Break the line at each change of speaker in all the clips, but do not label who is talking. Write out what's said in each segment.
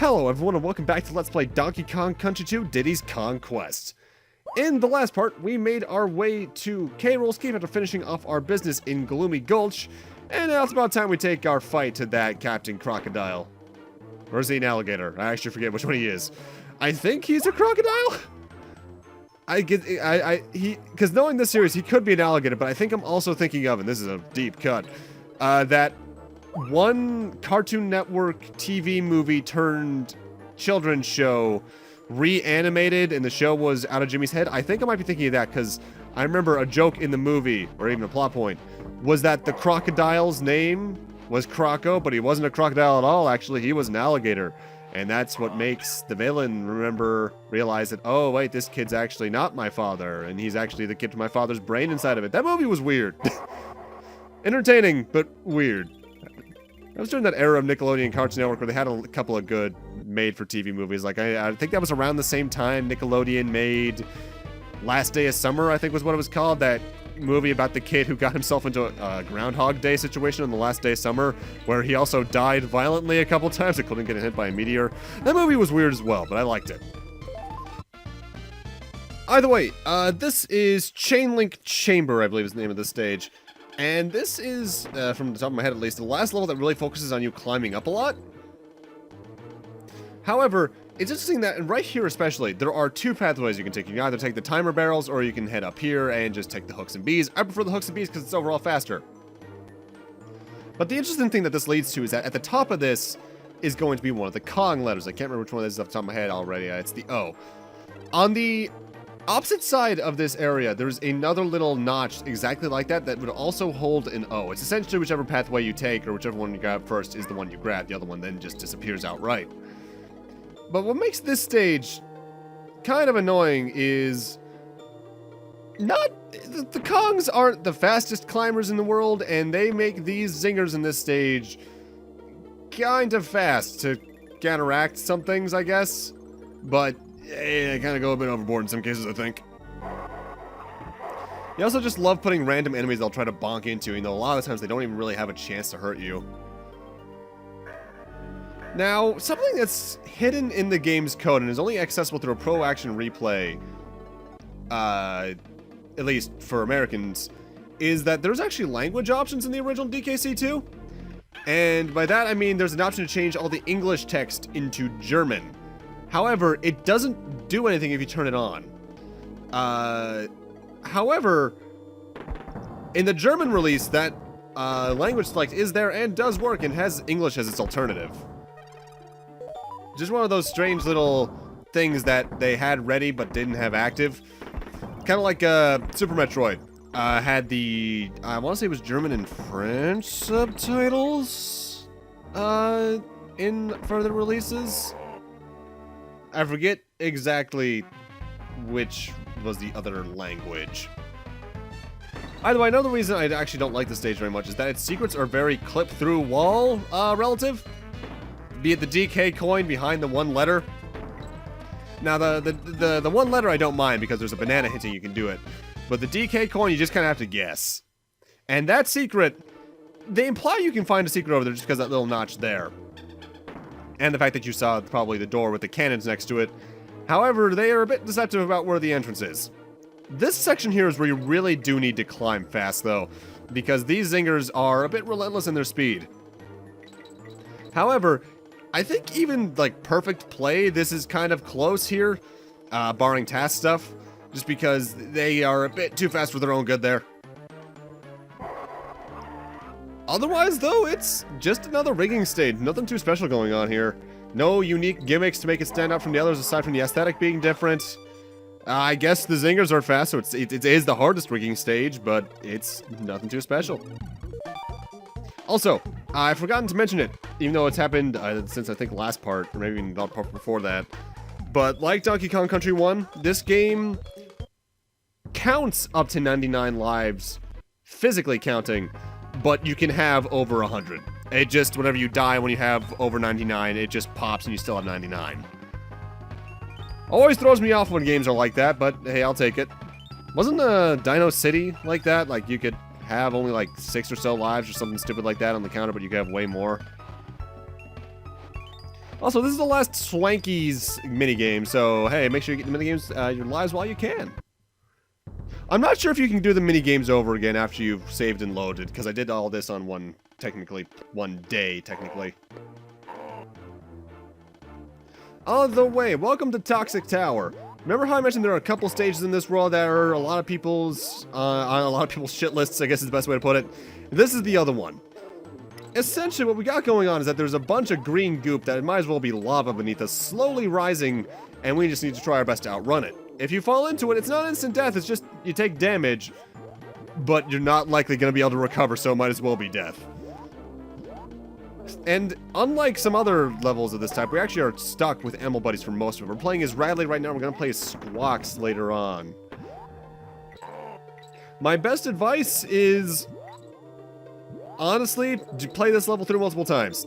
Hello everyone and welcome back to Let's Play Donkey Kong Country 2 Diddy's Conquest. In the last part, we made our way to K.Rool's keep after finishing off our business in Gloomy Gulch, and now it's about time we take our fight to that Captain Crocodile. Or is he an alligator? I actually forget which one he is. I think he's a crocodile? Because knowing this series, he could be an alligator, but I think I'm also thinking of, and this is a deep cut, that one Cartoon Network TV movie turned children's show reanimated and the show was out of Jimmy's head. I think I might be thinking of that because I remember a joke in the movie, or even a plot point, was that the crocodile's name was Croco, but he wasn't a crocodile at all, actually. He was an alligator. And that's what makes the villain realize that, oh, wait, this kid's actually not my father, and he's actually the kid with my father's brain inside of it. That movie was weird. Entertaining, but weird. I was during that era of Nickelodeon Cartoon Network where they had a couple of good made-for-TV movies. Like, I think that was around the same time Nickelodeon made Last Day of Summer, I think was what it was called. That movie about the kid who got himself into a Groundhog Day situation on the last day of summer, where he also died violently a couple times, including getting hit by a meteor. That movie was weird as well, but I liked it. Either way, this is Chain Link Chamber, I believe is the name of this stage. And this is, from the top of my head at least, the last level that really focuses on you climbing up a lot. However, it's interesting that, and right here especially, there are two pathways you can take. You can either take the timer barrels, or you can head up here and just take the hooks and bees. I prefer the hooks and bees because it's overall faster. But the interesting thing that this leads to is that at the top of this is going to be one of the K.O.N.G letters. I can't remember which one of these is off the top of my head already. It's the O. On the opposite side of this area, there's another little notch exactly like that that would also hold an O. It's essentially whichever pathway you take, or whichever one you grab first is the one you grab. The other one then just disappears outright. But what makes this stage kind of annoying is the Kongs aren't the fastest climbers in the world, and they make these zingers in this stage kind of fast to counteract some things, I guess. But they kind of go a bit overboard in some cases, I think. You also just love putting random enemies they'll try to bonk into, even though a lot of the times they don't even really have a chance to hurt you. Now, something that's hidden in the game's code and is only accessible through a Pro Action Replay, at least for Americans, is that there's actually language options in the original DKC2. And by that I mean there's an option to change all the English text into German. However, it doesn't do anything if you turn it on. However, in the German release, that language select is there and does work and has English as its alternative. Just one of those strange little things that they had ready but didn't have active. Kind of like Super Metroid. Had the, I want to say it was German and French subtitles in further releases. I forget exactly which was the other language. Either way, another reason I actually don't like this stage very much is that its secrets are very clip-through wall relative. Be it the DK coin behind the one letter. Now, the one letter I don't mind because there's a banana hinting you can do it. But the DK coin, you just kind of have to guess. And that secret, they imply you can find a secret over there just because that little notch there. And the fact that you saw probably the door with the cannons next to it. However, they are a bit deceptive about where the entrance is. This section here is where you really do need to climb fast, though, because these zingers are a bit relentless in their speed. However, I think even, like, perfect play, this is kind of close here, barring task stuff, just because they are a bit too fast for their own good there. Otherwise, though, it's just another rigging stage. Nothing too special going on here. No unique gimmicks to make it stand out from the others, aside from the aesthetic being different. I guess the zingers are fast, so it is the hardest rigging stage, but it's nothing too special. Also, I've forgotten to mention it, even though it's happened since I think last part, or maybe even the part before that. But like Donkey Kong Country 1, this game counts up to 99 lives, physically counting, but you can have over 100. It just, whenever you die when you have over 99, it just pops and you still have 99. Always throws me off when games are like that, but hey, I'll take it. Wasn't Dino City like that? Like, you could have only like 6 or so lives or something stupid like that on the counter, but you could have way more. Also, this is the last Swanky's minigame, so hey, make sure you get the minigames your lives while you can. I'm not sure if you can do the minigames over again after you've saved and loaded, because I did all this on one day, technically. On the way, welcome to Toxic Tower. Remember how I mentioned there are a couple stages in this world that are on a lot of people's shit lists, I guess is the best way to put it. This is the other one. Essentially, what we got going on is that there's a bunch of green goop that might as well be lava beneath us, slowly rising, and we just need to try our best to outrun it. If you fall into it, it's not instant death, it's just you take damage, but you're not likely going to be able to recover, so it might as well be death. And unlike some other levels of this type, we actually are stuck with ammo buddies for most of it. We're playing as Radley right now, we're going to play as Squawks later on. My best advice is, honestly, play this level through multiple times.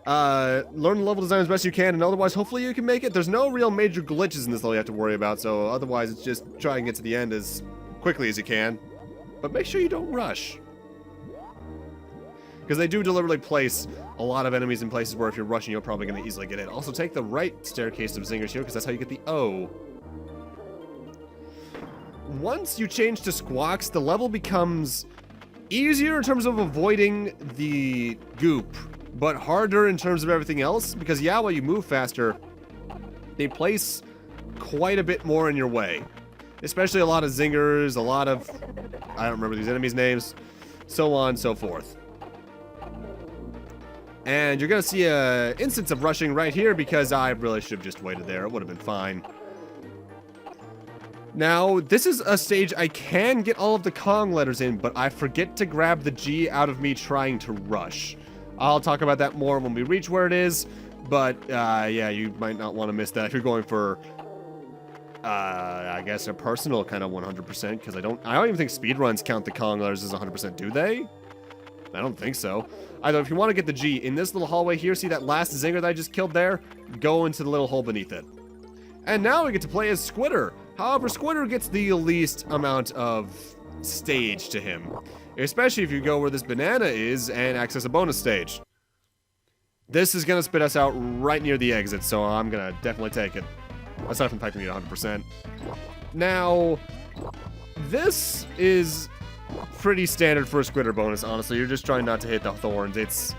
Learn the level design as best you can, and otherwise, hopefully you can make it. There's no real major glitches in this level you have to worry about, so otherwise it's just try and get to the end as quickly as you can. But make sure you don't rush. Because they do deliberately place a lot of enemies in places where if you're rushing, you're probably going to easily get in. Also, take the right staircase of zingers here, because that's how you get the O. Once you change to Squawks, the level becomes easier in terms of avoiding the goop, but harder in terms of everything else, because yeah, while you move faster, they place quite a bit more in your way. Especially a lot of zingers, a lot of, I don't remember these enemies' names, so on and so forth. And you're going to see an instance of rushing right here because I really should have just waited there. It would have been fine. Now, this is a stage I can get all of the K.O.N.G letters in, but I forget to grab the G out of me trying to rush. I'll talk about that more when we reach where it is, but yeah, you might not want to miss that if you're going for, I guess, a personal kind of 100%, because I don't even think speedruns count the K.O.N.G letters as 100%, do they? I don't think so. Either if you want to get the G, in this little hallway here, see that last zinger that I just killed there? Go into the little hole beneath it. And now we get to play as Squitter. However, Squitter gets the least amount of stage to him. Especially if you go where this banana is and access a bonus stage. This is going to spit us out right near the exit, so I'm going to definitely take it. Aside from the fact we need 100%. Now, this is pretty standard for a Squitter bonus, honestly. You're just trying not to hit the thorns.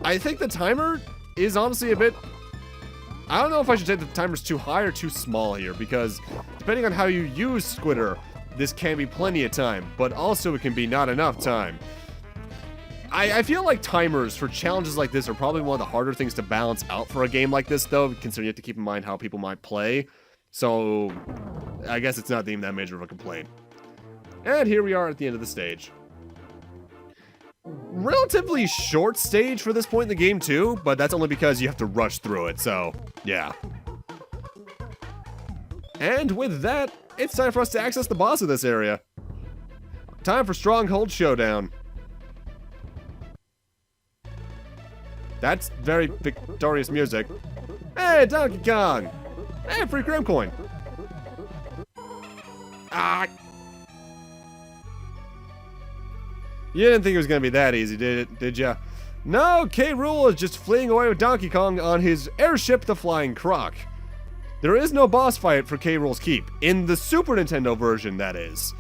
I think the timer is honestly a bit... I don't know if I should say the timer's too high or too small here, because depending on how you use Squitter, this can be plenty of time, but also it can be not enough time. I feel like timers for challenges like this are probably one of the harder things to balance out for a game like this, though, considering you have to keep in mind how people might play. So, I guess it's not deemed that major of a complaint. And here we are at the end of the stage. Relatively short stage for this point in the game too, but that's only because you have to rush through it, so yeah. And with that, it's time for us to access the boss of this area. Time for Stronghold Showdown. That's very victorious music. Hey, Donkey Kong! Hey, free Crim Coin! Ah! You didn't think it was going to be that easy, did ya? No, K.Rool is just fleeing away with Donkey Kong on his airship, the Flying Croc. There is no boss fight for K.Rool's Keep, in the Super Nintendo version, that is.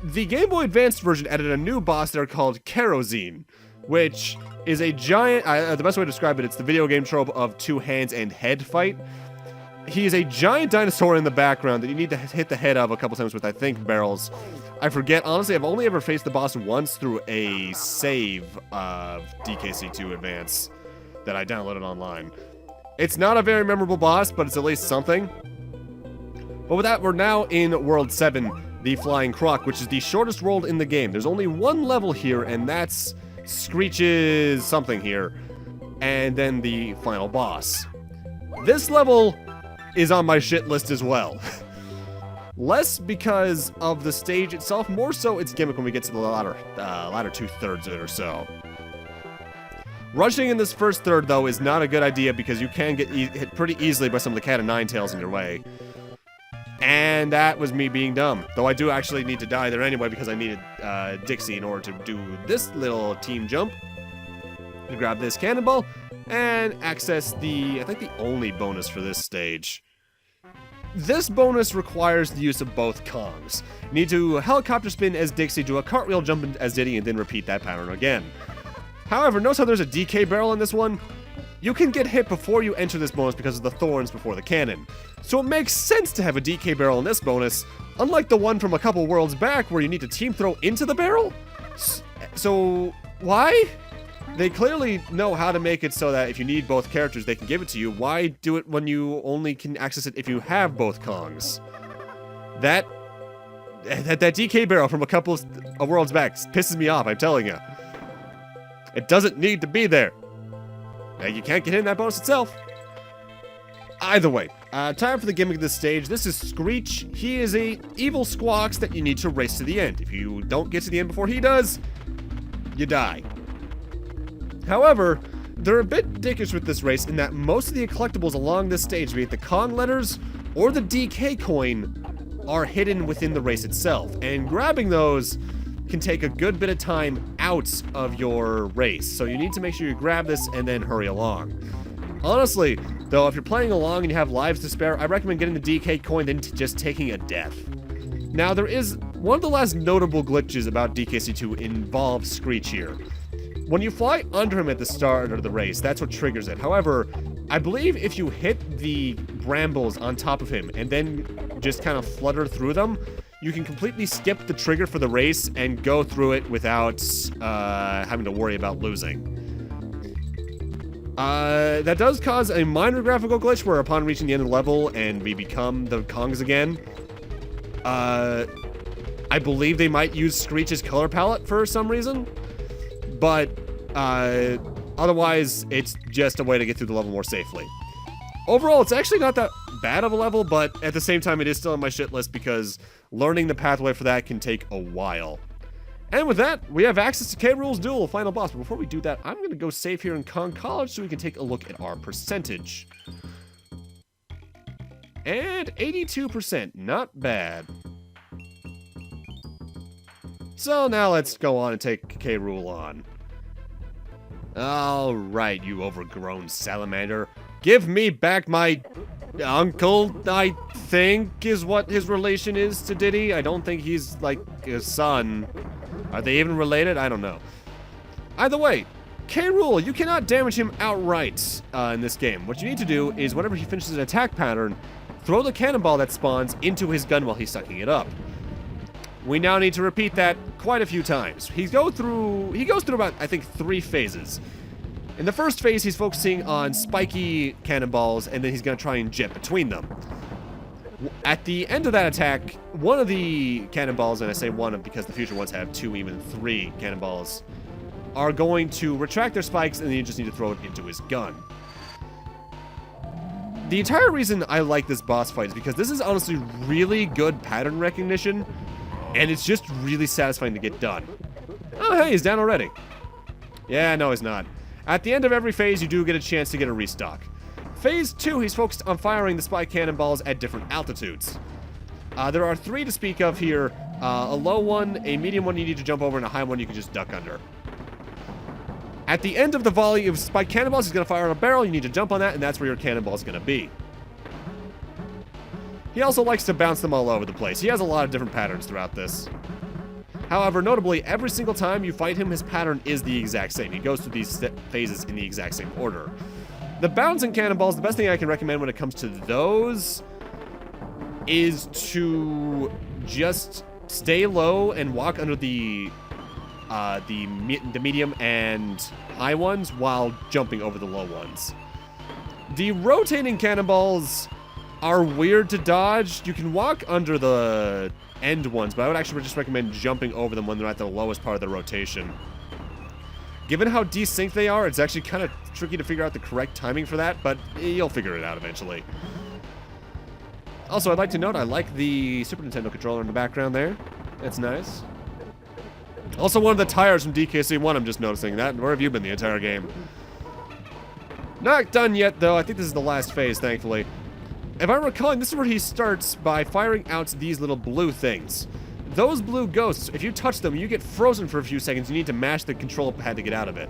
The Game Boy Advance version added a new boss there called Kerosene, which is a giant, the best way to describe it, it's the video game trope of two hands and head fight. He is a giant dinosaur in the background that you need to hit the head of a couple times with, I think, barrels. I forget, honestly, I've only ever faced the boss once through a save of DKC2 Advance that I downloaded online. It's not a very memorable boss, but it's at least something. But with that, we're now in World 7, the Flying Croc, which is the shortest world in the game. There's only one level here, and that's Screech's something here. And then the final boss. This level is on my shit list as well. Less because of the stage itself, more so its gimmick when we get to the latter 2/3 of it or so. Rushing in this first third, though, is not a good idea because you can get hit pretty easily by some of the cat and nine tails in your way. And that was me being dumb. Though I do actually need to die there anyway because I needed Dixie in order to do this little team jump. You grab this cannonball and access I think the only bonus for this stage. This bonus requires the use of both K.O.N.Gs. You need to helicopter spin as Dixie, do a cartwheel jump as Diddy, and then repeat that pattern again. However, notice how there's a DK barrel on this one? You can get hit before you enter this bonus because of the thorns before the cannon. So it makes sense to have a DK barrel in this bonus, unlike the one from a couple worlds back where you need to team throw into the barrel? So, why? They clearly know how to make it so that if you need both characters, they can give it to you. Why do it when you only can access it if you have both K.O.N.Gs? That DK barrel from a couple of worlds back pisses me off, I'm telling you. It doesn't need to be there. You can't get in that bonus itself. Either way, time for the gimmick of this stage. This is Screech. He is a evil squawks that you need to race to the end. If you don't get to the end before he does, you die. However, they're a bit dickish with this race in that most of the collectibles along this stage, be it the K.O.N.G letters or the DK coin, are hidden within the race itself, and grabbing those can take a good bit of time out of your race, so you need to make sure you grab this and then hurry along. Honestly, though, if you're playing along and you have lives to spare, I recommend getting the DK coin than just taking a death. Now, there is one of the last notable glitches about DKC2 involves Screech here. When you fly under him at the start of the race, that's what triggers it. However, I believe if you hit the brambles on top of him and then just kind of flutter through them, you can completely skip the trigger for the race and go through it without having to worry about losing. That does cause a minor graphical glitch where upon reaching the end of the level and we become the K.O.N.Gs again, I believe they might use Screech's color palette for some reason. But otherwise, it's just a way to get through the level more safely. Overall, it's actually not that bad of a level, but at the same time, it is still on my shit list because learning the pathway for that can take a while. And with that, we have access to K.Rool's Duel, final boss. But before we do that, I'm going to go save here in K.O.N.G College so we can take a look at our percentage. And 82%, not bad. So now let's go on and take K.Rool on. Alright, you overgrown salamander. Give me back my uncle, I think is what his relation is to Diddy. I don't think he's like his son. Are they even related? I don't know. Either way, K.Rool, you cannot damage him outright in this game. What you need to do is whenever he finishes an attack pattern, throw the cannonball that spawns into his gun while he's sucking it up. We now need to repeat that quite a few times. He goes through about, I think, 3 phases. In the first phase, he's focusing on spiky cannonballs, and then he's going to try and jet between them. At the end of that attack, one of the cannonballs, and I say one because the future ones have 2, even 3 cannonballs, are going to retract their spikes, and then you just need to throw it into his gun. The entire reason I like this boss fight is because this is honestly really good pattern recognition, and it's just really satisfying to get done. Oh, hey, he's down already. Yeah, no, he's not. At the end of every phase, you do get a chance to get a restock. Phase 2, he's focused on firing the spike cannonballs at different altitudes. There are 3 to speak of here. A low one, a medium one you need to jump over, and a high one you can just duck under. At the end of the volley of spike cannonballs, he's going to fire on a barrel. You need to jump on that, and that's where your cannonball is going to be. He also likes to bounce them all over the place. He has a lot of different patterns throughout this. However, notably, every single time you fight him, his pattern is the exact same. He goes through these phases in the exact same order. The bouncing cannonballs, the best thing I can recommend when it comes to those is to just stay low and walk under the medium and high ones while jumping over the low ones. The rotating cannonballs are weird to dodge. You can walk under the end ones, but I would actually just recommend jumping over them when they're at the lowest part of the rotation. Given how desynced they are, it's actually kind of tricky to figure out the correct timing for that, but you'll figure it out eventually. Also, I'd like to note I like the Super Nintendo controller in the background there. That's nice. Also, one of the tires from DKC1, I'm just noticing that. Where have you been the entire game? Not done yet, though. I think this is the last phase, thankfully. If I'm recalling, this is where he starts by firing out these little blue things. Those blue ghosts, if you touch them, you get frozen for a few seconds. You need to mash the control pad to get out of it.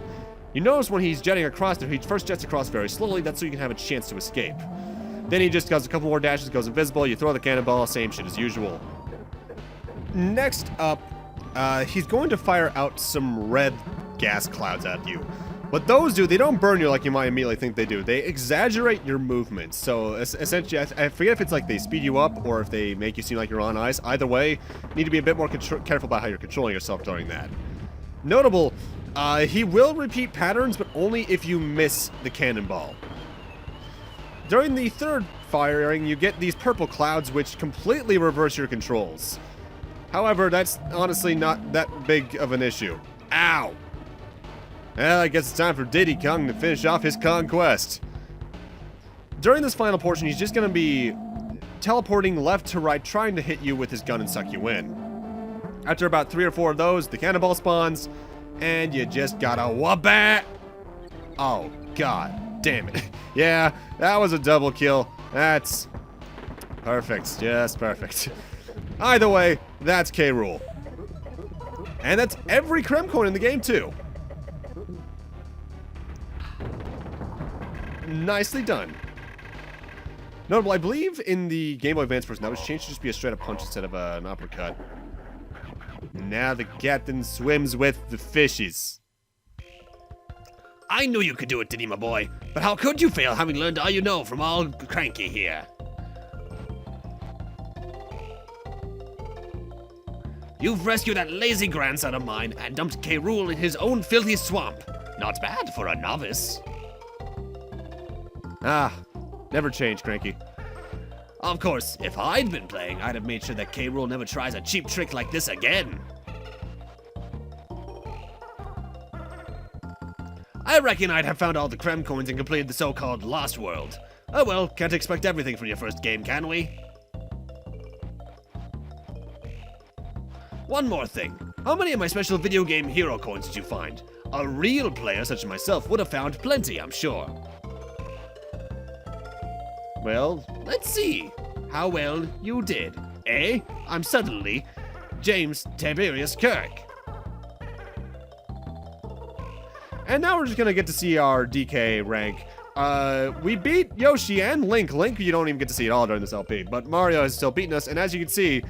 You notice when he's jetting across there, he first jets across very slowly, that's so you can have a chance to escape. Then he just does a couple more dashes, goes invisible, you throw the cannonball, same shit as usual. Next up, he's going to fire out some red gas clouds at you. What those do, they don't burn you like you might immediately think they do. They exaggerate your movements. So essentially, I forget if it's like they speed you up or if they make you seem like you're on ice. Either way, you need to be a bit more careful about how you're controlling yourself during that. Notable, he will repeat patterns, but only if you miss the cannonball. During the third firing, you get these purple clouds which completely reverse your controls. However, that's honestly not that big of an issue. Ow! Well, I guess it's time for Diddy K.O.N.G to finish off his conquest. During this final portion, he's just going to be teleporting left to right, trying to hit you with his gun and suck you in. After about 3 or 4 of those, the cannonball spawns, and you just gotta whoop-it! Oh, god damn it. Yeah, that was a double kill. That's perfect, just perfect. Either way, that's K.Rool. And that's every K.O.N.G in the game, too. Nicely done. Notable, I believe in the Game Boy Advance version, that was changed to just be a straight-up punch instead of an uppercut. Now the captain swims with the fishes.
I knew you could do it, Diddy, my boy. But how could you fail, having learned all you know from all Cranky here? You've rescued that lazy grandson of mine and dumped K.Rool in his own filthy swamp. Not bad for a novice.
Ah, never change, Cranky.
Of course, if I'd been playing, I'd have made sure that K.Rool never tries a cheap trick like this again. I reckon I'd have found all the Krem coins and completed the so-called Lost World. Oh well, can't expect everything from your first game, can we? One more thing. How many of my special video game hero coins did you find? A real player such as myself would have found plenty, I'm sure. Well, let's see how well you did. Eh? I'm suddenly James Tiberius Kirk.
And now we're just gonna get to see our DK rank. We beat Yoshi and Link. Link, you don't even get to see it all during this LP, but Mario has still beaten us, and as you can see,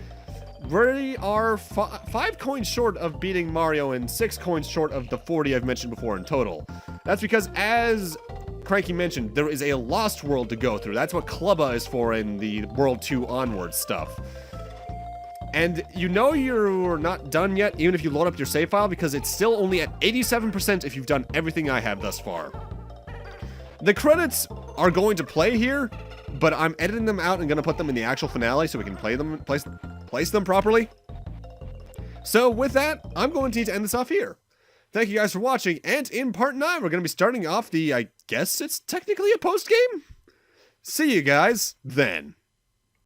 we are 5 coins short of beating Mario and 6 coins short of the 40 I've mentioned before in total. That's because, as Cranky mentioned, there is a Lost World to go through. That's what Clubba is for in the World 2 onward stuff. And you know you're not done yet, even if you load up your save file, because it's still only at 87% if you've done everything I have thus far. The credits are going to play here, but I'm editing them out and going to put them in the actual finale so we can play them, place them properly. So with that, I'm going to need to end this off here. Thank you guys for watching, and in part 9, we're going to be starting off the, I guess it's technically a post-game? See you guys then.